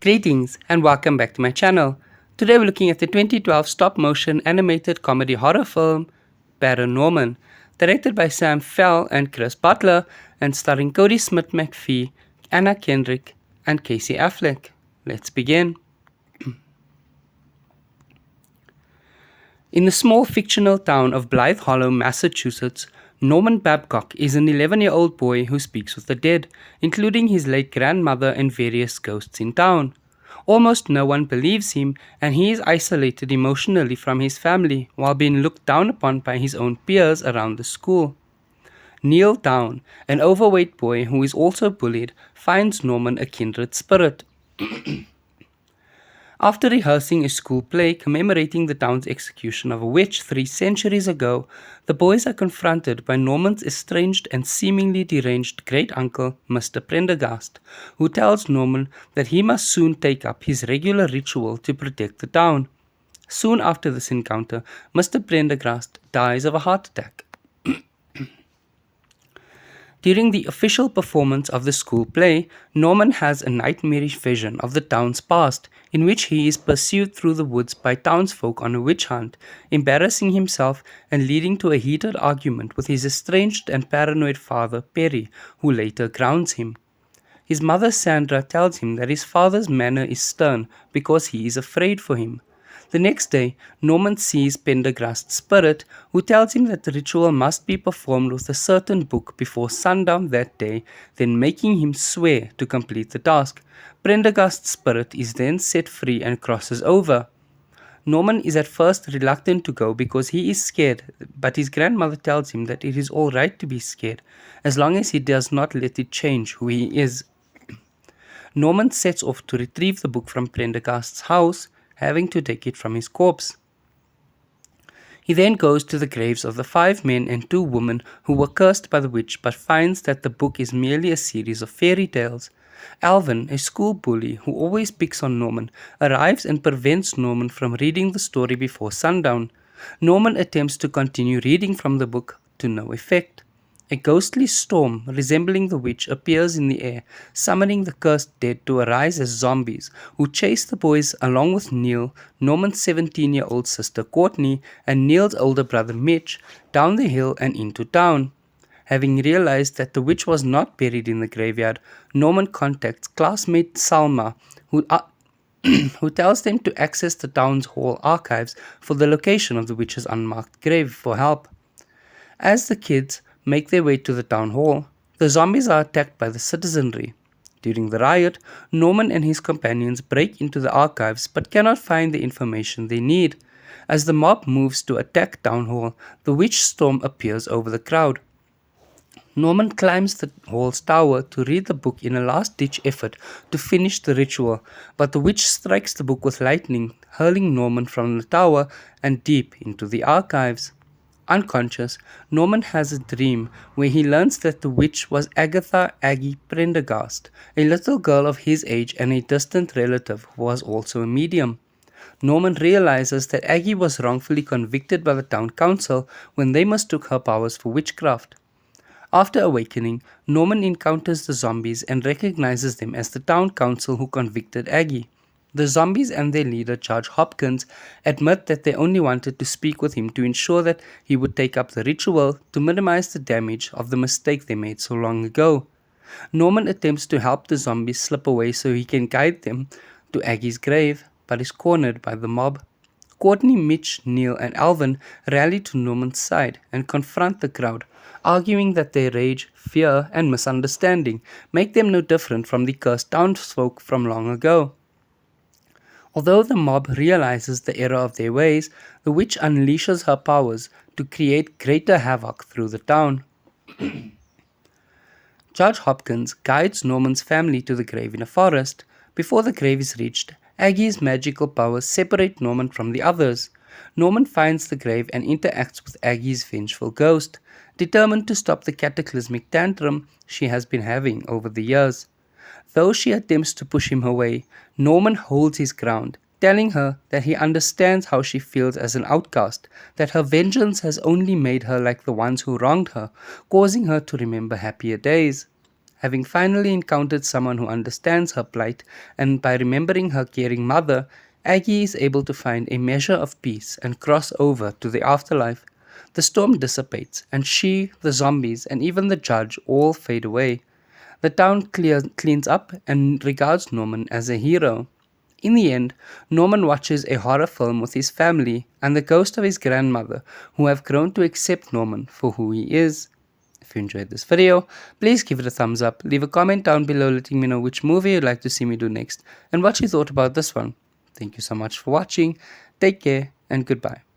Greetings and welcome back to my channel. Today we're looking at the 2012 stop-motion animated comedy horror film ParaNorman, directed by Sam Fell and Chris Butler and starring Kodi Smit-McPhee, Anna Kendrick and Casey Affleck. Let's begin. In the small fictional town of Blythe Hollow, Massachusetts, Norman Babcock is an 11-year-old boy who speaks with the dead, including his late grandmother and various ghosts in town. Almost no one believes him, and he is isolated emotionally from his family while being looked down upon by his own peers around the school. Neil Down, an overweight boy who is also bullied, finds Norman a kindred spirit. After rehearsing a school play commemorating the town's execution of a witch 3 centuries ago, the boys are confronted by Norman's estranged and seemingly deranged great-uncle, Mr. Prendergast, who tells Norman that he must soon take up his regular ritual to protect the town. Soon after this encounter, Mr. Prendergast dies of a heart attack. During the official performance of the school play, Norman has a nightmarish vision of the town's past, in which he is pursued through the woods by townsfolk on a witch hunt, embarrassing himself and leading to a heated argument with his estranged and paranoid father, Perry, who later grounds him. His mother, Sandra, tells him that his father's manner is stern because he is afraid for him. The next day, Norman sees Prendergast's spirit, who tells him that the ritual must be performed with a certain book before sundown that day, then making him swear to complete the task. Prendergast's spirit is then set free and crosses over. Norman is at first reluctant to go because he is scared, but his grandmother tells him that it is all right to be scared, as long as he does not let it change who he is. Norman sets off to retrieve the book from Prendergast's house, having to take it from his corpse. He then goes to the graves of the 5 men and 2 women who were cursed by the witch, but finds that the book is merely a series of fairy tales. Alvin, a school bully who always picks on Norman, arrives and prevents Norman from reading the story before sundown. Norman attempts to continue reading from the book, to no effect. A ghostly storm resembling the witch appears in the air, summoning the cursed dead to arise as zombies, who chase the boys along with Neil, Norman's 17-year-old sister Courtney, and Neil's older brother Mitch, down the hill and into town. Having realized that the witch was not buried in the graveyard, Norman contacts classmate Salma, who tells them to access the town's hall archives for the location of the witch's unmarked grave for help. As the kids make their way to the town hall, the zombies are attacked by the citizenry. During the riot, Norman and his companions break into the archives but cannot find the information they need. As the mob moves to attack town hall, the witch storm appears over the crowd. Norman climbs the hall's tower to read the book in a last-ditch effort to finish the ritual, but the witch strikes the book with lightning, hurling Norman from the tower and deep into the archives. Unconscious, Norman has a dream where he learns that the witch was Agatha Aggie Prendergast, a little girl of his age and a distant relative who was also a medium. Norman realizes that Aggie was wrongfully convicted by the town council when they mistook her powers for witchcraft. After awakening, Norman encounters the zombies and recognizes them as the town council who convicted Aggie. The zombies and their leader, Judge Hopkins, admit that they only wanted to speak with him to ensure that he would take up the ritual to minimize the damage of the mistake they made so long ago. Norman attempts to help the zombies slip away so he can guide them to Aggie's grave, but is cornered by the mob. Courtney, Mitch, Neil, and Alvin rally to Norman's side and confront the crowd, arguing that their rage, fear, and misunderstanding make them no different from the cursed townsfolk from long ago. Although the mob realizes the error of their ways, the witch unleashes her powers to create greater havoc through the town. Judge Hopkins guides Norman's family to the grave in a forest. Before the grave is reached, Aggie's magical powers separate Norman from the others. Norman finds the grave and interacts with Aggie's vengeful ghost, determined to stop the cataclysmic tantrum she has been having over the years. Though she attempts to push him away, Norman holds his ground, telling her that he understands how she feels as an outcast, that her vengeance has only made her like the ones who wronged her, causing her to remember happier days. Having finally encountered someone who understands her plight, and by remembering her caring mother, Aggie is able to find a measure of peace and cross over to the afterlife. The storm dissipates, and she, the zombies, and even the judge all fade away. The town cleans up and regards Norman as a hero. In the end, Norman watches a horror film with his family and the ghost of his grandmother, who have grown to accept Norman for who he is. If you enjoyed this video, please give it a thumbs up, leave a comment down below letting me know which movie you'd like to see me do next, and what you thought about this one. Thank you so much for watching, take care, and goodbye.